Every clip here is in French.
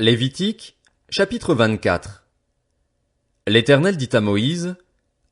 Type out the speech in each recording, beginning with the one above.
Lévitique, chapitre 24. L'Éternel dit à Moïse,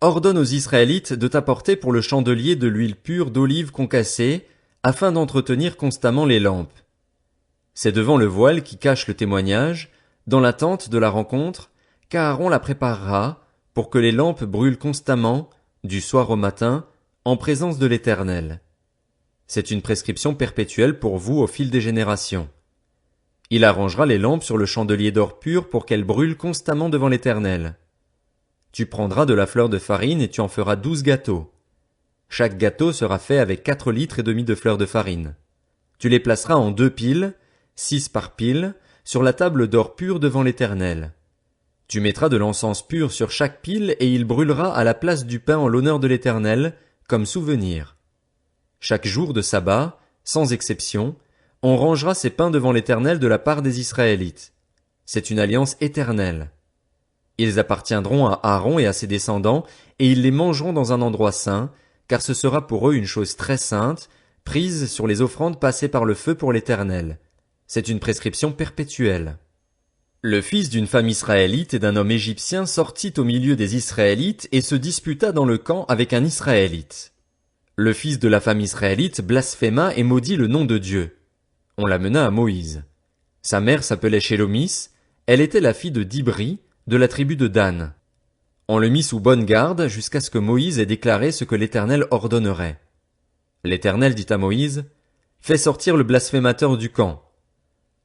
ordonne aux Israélites de t'apporter pour le chandelier de l'huile pure d'olive concassée, afin d'entretenir constamment les lampes. C'est devant le voile qui cache le témoignage, dans la tente de la rencontre, qu'Aaron la préparera, pour que les lampes brûlent constamment, du soir au matin, en présence de l'Éternel. C'est une prescription perpétuelle pour vous au fil des générations. Il arrangera les lampes sur le chandelier d'or pur pour qu'elles brûlent constamment devant l'Éternel. Tu prendras de la fleur de farine et tu en feras 12 gâteaux. Chaque gâteau sera fait avec 4 litres et demi de fleur de farine. Tu les placeras en 2 piles, 6 par pile, sur la table d'or pur devant l'Éternel. Tu mettras de l'encens pur sur chaque pile et il brûlera à la place du pain en l'honneur de l'Éternel, comme souvenir. Chaque jour de sabbat, sans exception, on rangera ces pains devant l'Éternel de la part des Israélites. C'est une alliance éternelle. Ils appartiendront à Aaron et à ses descendants, et ils les mangeront dans un endroit saint, car ce sera pour eux une chose très sainte, prise sur les offrandes passées par le feu pour l'Éternel. C'est une prescription perpétuelle. Le fils d'une femme israélite et d'un homme égyptien sortit au milieu des Israélites et se disputa dans le camp avec un Israélite. Le fils de la femme israélite blasphéma et maudit le nom de Dieu. On l'amena à Moïse. Sa mère s'appelait Shélomis, elle était la fille de Dibri, de la tribu de Dan. On le mit sous bonne garde jusqu'à ce que Moïse ait déclaré ce que l'Éternel ordonnerait. L'Éternel dit à Moïse, fais sortir le blasphémateur du camp.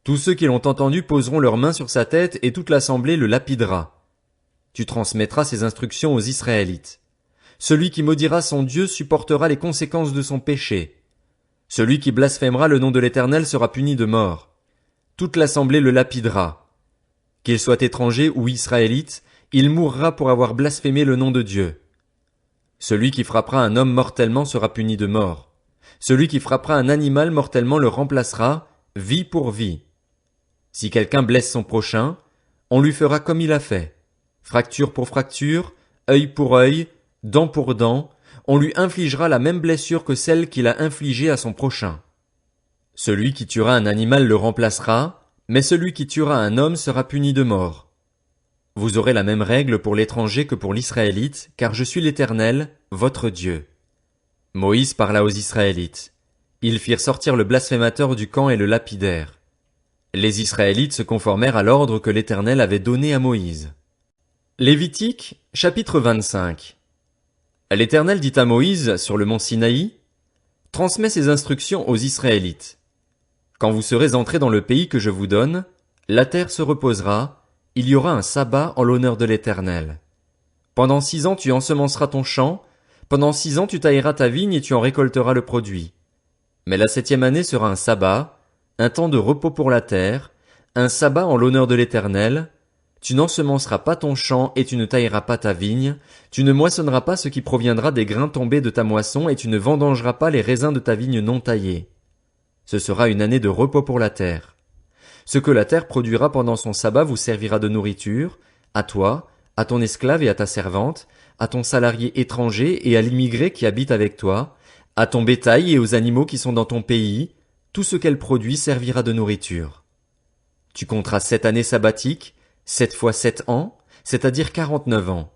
Tous ceux qui l'ont entendu poseront leurs mains sur sa tête et toute l'assemblée le lapidera. Tu transmettras ces instructions aux Israélites. Celui qui maudira son Dieu supportera les conséquences de son péché. Celui qui blasphémera le nom de l'Éternel sera puni de mort. Toute l'assemblée le lapidera. Qu'il soit étranger ou israélite, il mourra pour avoir blasphémé le nom de Dieu. Celui qui frappera un homme mortellement sera puni de mort. Celui qui frappera un animal mortellement le remplacera, vie pour vie. Si quelqu'un blesse son prochain, on lui fera comme il a fait. Fracture pour fracture, œil pour œil, dent pour dent, on lui infligera la même blessure que celle qu'il a infligée à son prochain. Celui qui tuera un animal le remplacera, mais celui qui tuera un homme sera puni de mort. Vous aurez la même règle pour l'étranger que pour l'Israélite, car je suis l'Éternel, votre Dieu. Moïse parla aux Israélites. Ils firent sortir le blasphémateur du camp et le lapidèrent. Les Israélites se conformèrent à l'ordre que l'Éternel avait donné à Moïse. Lévitique, chapitre 25. L'Éternel dit à Moïse sur le mont Sinaï, transmets ces instructions aux Israélites. Quand vous serez entrés dans le pays que je vous donne, la terre se reposera, il y aura un sabbat en l'honneur de l'Éternel. Pendant 6 ans tu ensemenceras ton champ, pendant 6 ans tu tailleras ta vigne et tu en récolteras le produit. Mais la 7e année sera un sabbat, un temps de repos pour la terre, un sabbat en l'honneur de l'Éternel. Tu n'ensemenceras pas ton champ et tu ne tailleras pas ta vigne, tu ne moissonneras pas ce qui proviendra des grains tombés de ta moisson et tu ne vendangeras pas les raisins de ta vigne non taillée. Ce sera une année de repos pour la terre. Ce que la terre produira pendant son sabbat vous servira de nourriture, à toi, à ton esclave et à ta servante, à ton salarié étranger et à l'immigré qui habite avec toi, à ton bétail et aux animaux qui sont dans ton pays, tout ce qu'elle produit servira de nourriture. Tu compteras 7 années sabbatiques, 7 fois 7 ans, c'est-à-dire 49 ans.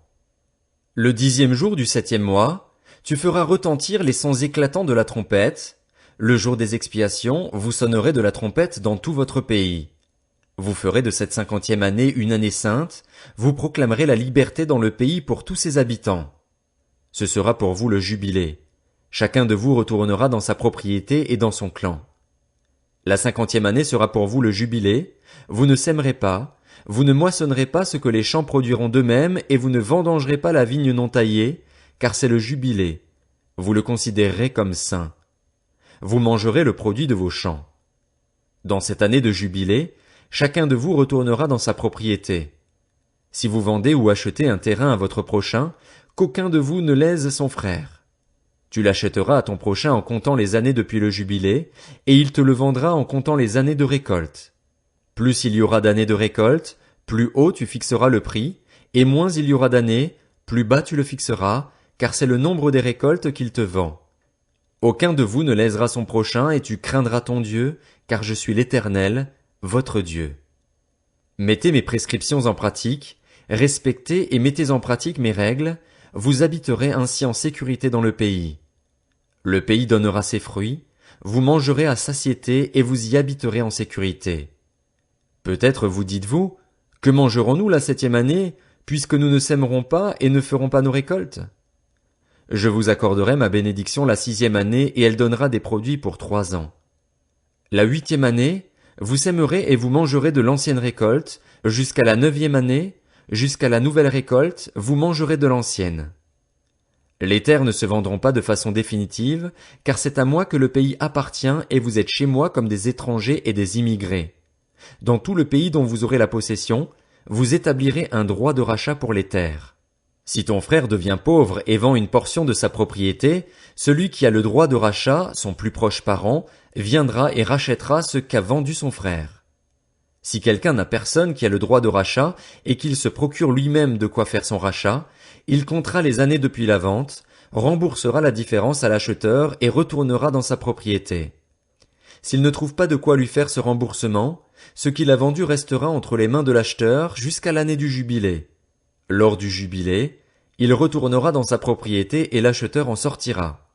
Le 10e jour du 7e mois, tu feras retentir les sons éclatants de la trompette. Le jour des expiations, vous sonnerez de la trompette dans tout votre pays. Vous ferez de cette 50e année une année sainte, vous proclamerez la liberté dans le pays pour tous ses habitants. Ce sera pour vous le jubilé. Chacun de vous retournera dans sa propriété et dans son clan. La 50e année sera pour vous le jubilé, vous ne sèmerez pas, vous ne moissonnerez pas ce que les champs produiront d'eux-mêmes et vous ne vendangerez pas la vigne non taillée, car c'est le jubilé. Vous le considérerez comme saint. Vous mangerez le produit de vos champs. Dans cette année de jubilé, chacun de vous retournera dans sa propriété. Si vous vendez ou achetez un terrain à votre prochain, qu'aucun de vous ne lèse son frère. Tu l'achèteras à ton prochain en comptant les années depuis le jubilé, et il te le vendra en comptant les années de récolte. Plus il y aura d'années de récolte, plus haut tu fixeras le prix, et moins il y aura d'années, plus bas tu le fixeras, car c'est le nombre des récoltes qu'il te vend. Aucun de vous ne lèsera son prochain, et tu craindras ton Dieu, car je suis l'Éternel, votre Dieu. Mettez mes prescriptions en pratique, respectez et mettez en pratique mes règles, vous habiterez ainsi en sécurité dans le pays. Le pays donnera ses fruits, vous mangerez à satiété et vous y habiterez en sécurité. Peut-être vous dites-vous, que mangerons-nous la 7e année, puisque nous ne sèmerons pas et ne ferons pas nos récoltes? Je vous accorderai ma bénédiction la 6e année et elle donnera des produits pour 3 ans. La 8e année, vous sèmerez et vous mangerez de l'ancienne récolte, jusqu'à la 9e année, jusqu'à la nouvelle récolte, vous mangerez de l'ancienne. Les terres ne se vendront pas de façon définitive, car c'est à moi que le pays appartient et vous êtes chez moi comme des étrangers et des immigrés. Dans tout le pays dont vous aurez la possession, vous établirez un droit de rachat pour les terres. Si ton frère devient pauvre et vend une portion de sa propriété, celui qui a le droit de rachat, son plus proche parent, viendra et rachètera ce qu'a vendu son frère. Si quelqu'un n'a personne qui a le droit de rachat et qu'il se procure lui-même de quoi faire son rachat, il comptera les années depuis la vente, remboursera la différence à l'acheteur et retournera dans sa propriété. S'il ne trouve pas de quoi lui faire ce remboursement, ce qu'il a vendu restera entre les mains de l'acheteur jusqu'à l'année du jubilé. Lors du jubilé, il retournera dans sa propriété et l'acheteur en sortira.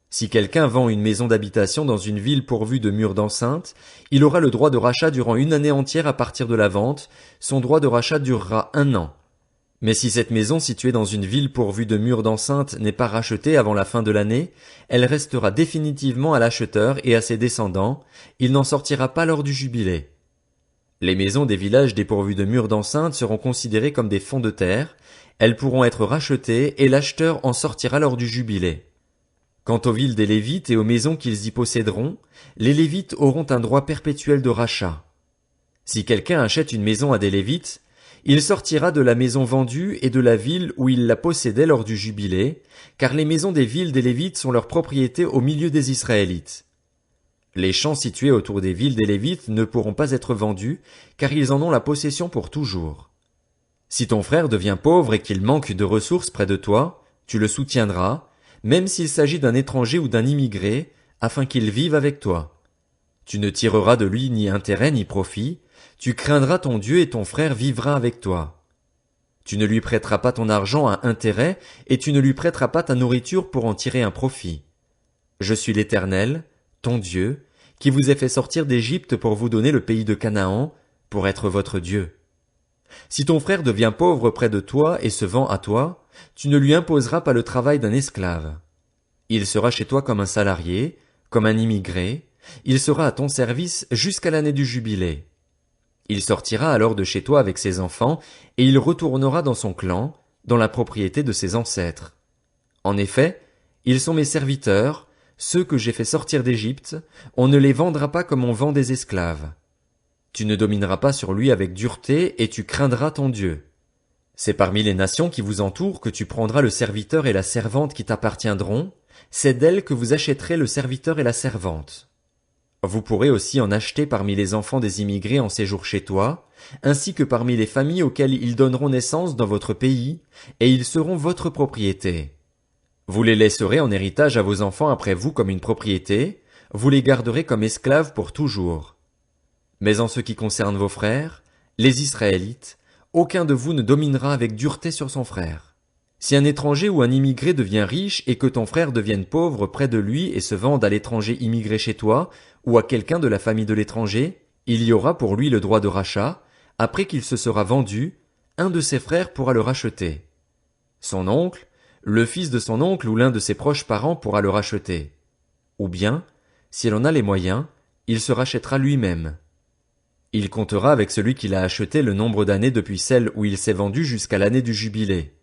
Si quelqu'un vend une maison d'habitation dans une ville pourvue de murs d'enceinte, il aura le droit de rachat durant une année entière à partir de la vente, son droit de rachat durera 1 an. Mais si cette maison située dans une ville pourvue de murs d'enceinte n'est pas rachetée avant la fin de l'année, elle restera définitivement à l'acheteur et à ses descendants, il n'en sortira pas lors du jubilé. Les maisons des villages dépourvus de murs d'enceinte seront considérées comme des fonds de terre, elles pourront être rachetées et l'acheteur en sortira lors du jubilé. Quant aux villes des Lévites et aux maisons qu'ils y posséderont, les Lévites auront un droit perpétuel de rachat. Si quelqu'un achète une maison à des Lévites, il sortira de la maison vendue et de la ville où il la possédait lors du jubilé, car les maisons des villes des Lévites sont leur propriété au milieu des Israélites. Les champs situés autour des villes des Lévites ne pourront pas être vendus, car ils en ont la possession pour toujours. Si ton frère devient pauvre et qu'il manque de ressources près de toi, tu le soutiendras, même s'il s'agit d'un étranger ou d'un immigré, afin qu'il vive avec toi. Tu ne tireras de lui ni intérêt ni profit, tu craindras ton Dieu et ton frère vivra avec toi. Tu ne lui prêteras pas ton argent à intérêt et tu ne lui prêteras pas ta nourriture pour en tirer un profit. Je suis l'Éternel, ton Dieu, qui vous ai fait sortir d'Égypte pour vous donner le pays de Canaan, pour être votre Dieu. Si ton frère devient pauvre près de toi et se vend à toi, tu ne lui imposeras pas le travail d'un esclave. Il sera chez toi comme un salarié, comme un immigré, il sera à ton service jusqu'à l'année du jubilé. Il sortira alors de chez toi avec ses enfants, et il retournera dans son clan, dans la propriété de ses ancêtres. En effet, ils sont mes serviteurs, ceux que j'ai fait sortir d'Égypte, on ne les vendra pas comme on vend des esclaves. Tu ne domineras pas sur lui avec dureté, et tu craindras ton Dieu. C'est parmi les nations qui vous entourent que tu prendras le serviteur et la servante qui t'appartiendront, c'est d'elles que vous achèterez le serviteur et la servante. Vous pourrez aussi en acheter parmi les enfants des immigrés en séjour chez toi, ainsi que parmi les familles auxquelles ils donneront naissance dans votre pays, et ils seront votre propriété. Vous les laisserez en héritage à vos enfants après vous comme une propriété, vous les garderez comme esclaves pour toujours. Mais en ce qui concerne vos frères, les Israélites, aucun de vous ne dominera avec dureté sur son frère. Si un étranger ou un immigré devient riche et que ton frère devienne pauvre près de lui et se vende à l'étranger immigré chez toi, ou à quelqu'un de la famille de l'étranger, il y aura pour lui le droit de rachat, après qu'il se sera vendu, un de ses frères pourra le racheter. Son oncle, le fils de son oncle ou l'un de ses proches parents pourra le racheter. Ou bien, s'il en a les moyens, il se rachètera lui-même. Il comptera avec celui qui l'a acheté le nombre d'années depuis celle où il s'est vendu jusqu'à l'année du jubilé.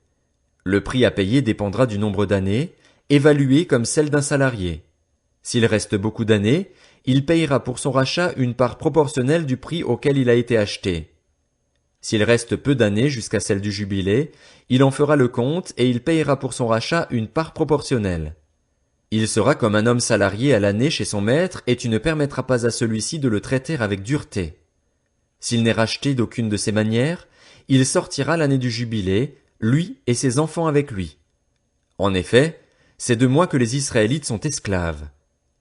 Le prix à payer dépendra du nombre d'années, évalué comme celle d'un salarié. S'il reste beaucoup d'années, il payera pour son rachat une part proportionnelle du prix auquel il a été acheté. S'il reste peu d'années jusqu'à celle du jubilé, il en fera le compte et il payera pour son rachat une part proportionnelle. Il sera comme un homme salarié à l'année chez son maître et tu ne permettras pas à celui-ci de le traiter avec dureté. S'il n'est racheté d'aucune de ces manières, il sortira l'année du jubilé, lui et ses enfants avec lui. En effet, c'est de moi que les Israélites sont esclaves.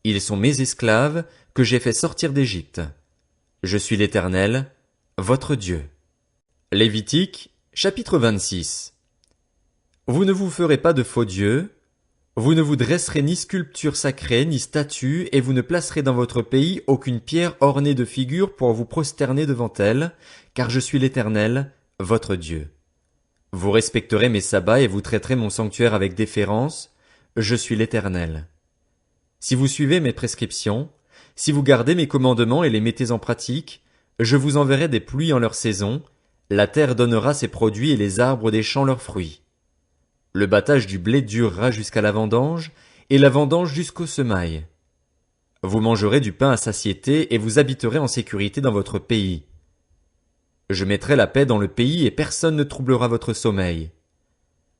Ils sont mes esclaves que j'ai fait sortir d'Égypte. Je suis l'Éternel, votre Dieu. Lévitique, chapitre 26. Vous ne vous ferez pas de faux dieux, vous ne vous dresserez ni sculpture sacrée, ni statue, et vous ne placerez dans votre pays aucune pierre ornée de figures pour vous prosterner devant elle, car je suis l'Éternel, votre Dieu. Vous respecterez mes sabbats et vous traiterez mon sanctuaire avec déférence, je suis l'Éternel. Si vous suivez mes prescriptions, si vous gardez mes commandements et les mettez en pratique, je vous enverrai des pluies en leur saison, la terre donnera ses produits et les arbres des champs leurs fruits. Le battage du blé durera jusqu'à la vendange, et la vendange jusqu'aux semailles. Vous mangerez du pain à satiété et vous habiterez en sécurité dans votre pays. Je mettrai la paix dans le pays et personne ne troublera votre sommeil.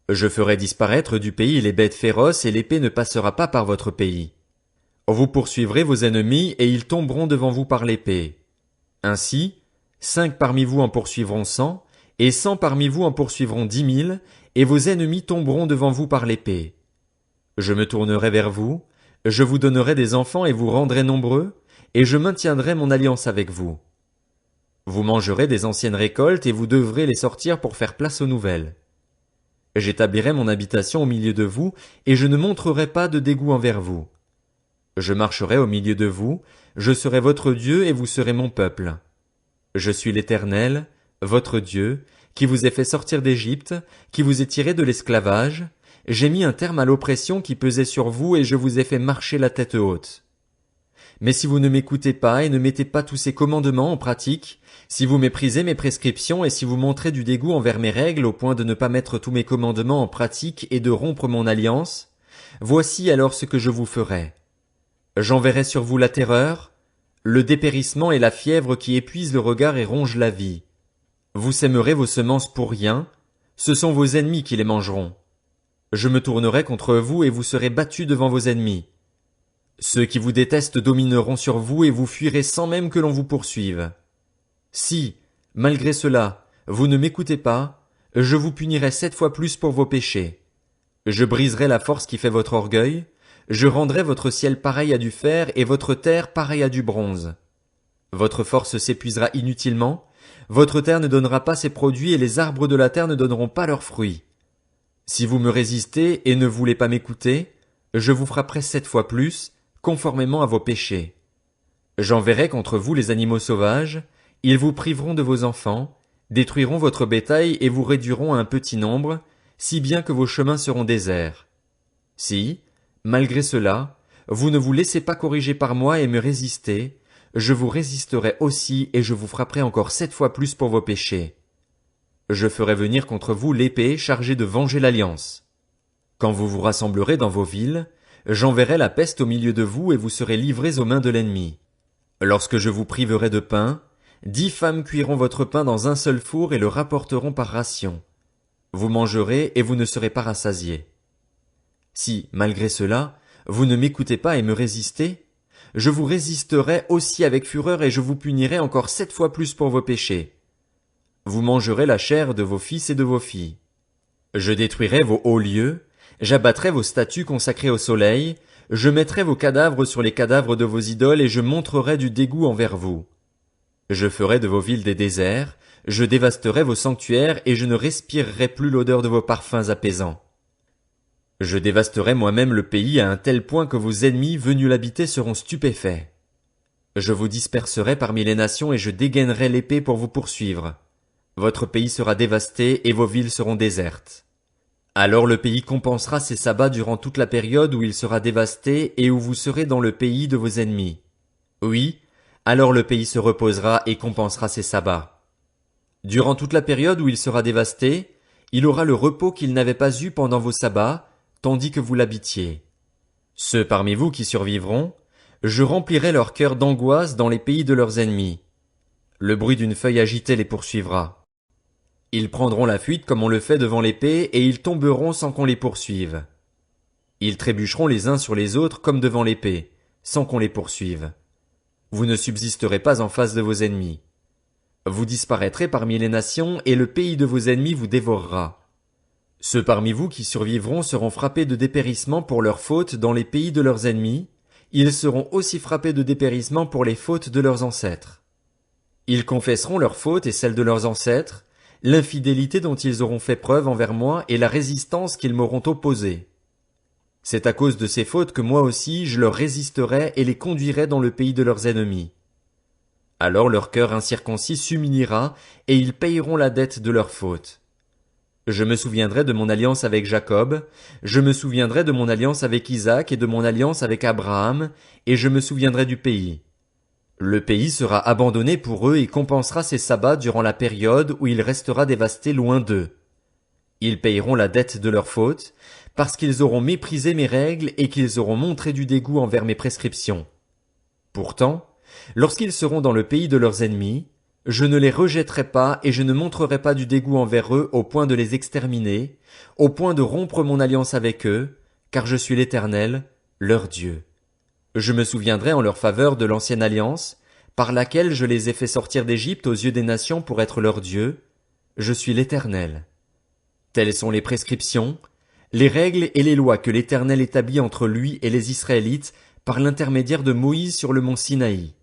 Je ferai disparaître du pays les bêtes féroces et l'épée ne passera pas par votre pays. Vous poursuivrez vos ennemis et ils tomberont devant vous par l'épée. Ainsi, 5 parmi vous en poursuivront 100, et 100 parmi vous en poursuivront 10 000, et vos ennemis tomberont devant vous par l'épée. Je me tournerai vers vous, je vous donnerai des enfants et vous rendrai nombreux, et je maintiendrai mon alliance avec vous. Vous mangerez des anciennes récoltes et vous devrez les sortir pour faire place aux nouvelles. J'établirai mon habitation au milieu de vous, et je ne montrerai pas de dégoût envers vous. Je marcherai au milieu de vous, je serai votre Dieu et vous serez mon peuple. Je suis l'Éternel, votre Dieu, qui vous ai fait sortir d'Égypte, qui vous ai tiré de l'esclavage. J'ai mis un terme à l'oppression qui pesait sur vous et je vous ai fait marcher la tête haute. Mais si vous ne m'écoutez pas et ne mettez pas tous ces commandements en pratique, si vous méprisez mes prescriptions et si vous montrez du dégoût envers mes règles au point de ne pas mettre tous mes commandements en pratique et de rompre mon alliance, voici alors ce que je vous ferai. J'enverrai sur vous la terreur, le dépérissement et la fièvre qui épuisent le regard et rongent la vie. Vous sèmerez vos semences pour rien, ce sont vos ennemis qui les mangeront. Je me tournerai contre vous et vous serez battus devant vos ennemis. Ceux qui vous détestent domineront sur vous et vous fuirez sans même que l'on vous poursuive. Si, malgré cela, vous ne m'écoutez pas, je vous punirai 7 fois plus pour vos péchés. Je briserai la force qui fait votre orgueil, je rendrai votre ciel pareil à du fer et votre terre pareille à du bronze. Votre force s'épuisera inutilement, votre terre ne donnera pas ses produits et les arbres de la terre ne donneront pas leurs fruits. Si vous me résistez et ne voulez pas m'écouter, je vous frapperai 7 fois plus, conformément à vos péchés. J'enverrai contre vous les animaux sauvages, ils vous priveront de vos enfants, détruiront votre bétail et vous réduiront à un petit nombre, si bien que vos chemins seront déserts. Si, malgré cela, vous ne vous laissez pas corriger par moi et me résistez, je vous résisterai aussi et je vous frapperai encore 7 fois plus pour vos péchés. Je ferai venir contre vous l'épée chargée de venger l'alliance. Quand vous vous rassemblerez dans vos villes, j'enverrai la peste au milieu de vous et vous serez livrés aux mains de l'ennemi. Lorsque je vous priverai de pain, 10 femmes cuiront votre pain dans un seul four et le rapporteront par ration. Vous mangerez et vous ne serez pas rassasiés. Si, malgré cela, vous ne m'écoutez pas et me résistez, je vous résisterai aussi avec fureur et je vous punirai encore 7 fois plus pour vos péchés. Vous mangerez la chair de vos fils et de vos filles. Je détruirai vos hauts lieux, j'abattrai vos statues consacrées au soleil, je mettrai vos cadavres sur les cadavres de vos idoles et je montrerai du dégoût envers vous. Je ferai de vos villes des déserts, je dévasterai vos sanctuaires et je ne respirerai plus l'odeur de vos parfums apaisants. Je dévasterai moi-même le pays à un tel point que vos ennemis venus l'habiter seront stupéfaits. Je vous disperserai parmi les nations et je dégainerai l'épée pour vous poursuivre. Votre pays sera dévasté et vos villes seront désertes. Alors le pays compensera ses sabbats durant toute la période où il sera dévasté et où vous serez dans le pays de vos ennemis. Oui, alors le pays se reposera et compensera ses sabbats. Durant toute la période où il sera dévasté, il aura le repos qu'il n'avait pas eu pendant vos sabbats, tandis que vous l'habitiez. Ceux parmi vous qui survivront, je remplirai leur cœur d'angoisse dans les pays de leurs ennemis. Le bruit d'une feuille agitée les poursuivra. Ils prendront la fuite comme on le fait devant l'épée et ils tomberont sans qu'on les poursuive. Ils trébucheront les uns sur les autres comme devant l'épée, sans qu'on les poursuive. Vous ne subsisterez pas en face de vos ennemis. Vous disparaîtrez parmi les nations et le pays de vos ennemis vous dévorera. Ceux parmi vous qui survivront seront frappés de dépérissement pour leurs fautes dans les pays de leurs ennemis, ils seront aussi frappés de dépérissement pour les fautes de leurs ancêtres. Ils confesseront leurs fautes et celles de leurs ancêtres, l'infidélité dont ils auront fait preuve envers moi et la résistance qu'ils m'auront opposée. C'est à cause de ces fautes que moi aussi je leur résisterai et les conduirai dans le pays de leurs ennemis. Alors leur cœur incirconcis s'humiliera et ils payeront la dette de leurs fautes. Je me souviendrai de mon alliance avec Jacob, je me souviendrai de mon alliance avec Isaac et de mon alliance avec Abraham, et je me souviendrai du pays. Le pays sera abandonné pour eux et compensera ses sabbats durant la période où il restera dévasté loin d'eux. Ils payeront la dette de leurs fautes, parce qu'ils auront méprisé mes règles et qu'ils auront montré du dégoût envers mes prescriptions. Pourtant, lorsqu'ils seront dans le pays de leurs ennemis, je ne les rejetterai pas et je ne montrerai pas du dégoût envers eux au point de les exterminer, au point de rompre mon alliance avec eux, car je suis l'Éternel, leur Dieu. Je me souviendrai en leur faveur de l'ancienne alliance, par laquelle je les ai fait sortir d'Égypte aux yeux des nations pour être leur Dieu. Je suis l'Éternel. Telles sont les prescriptions, les règles et les lois que l'Éternel établit entre lui et les Israélites par l'intermédiaire de Moïse sur le mont Sinaï.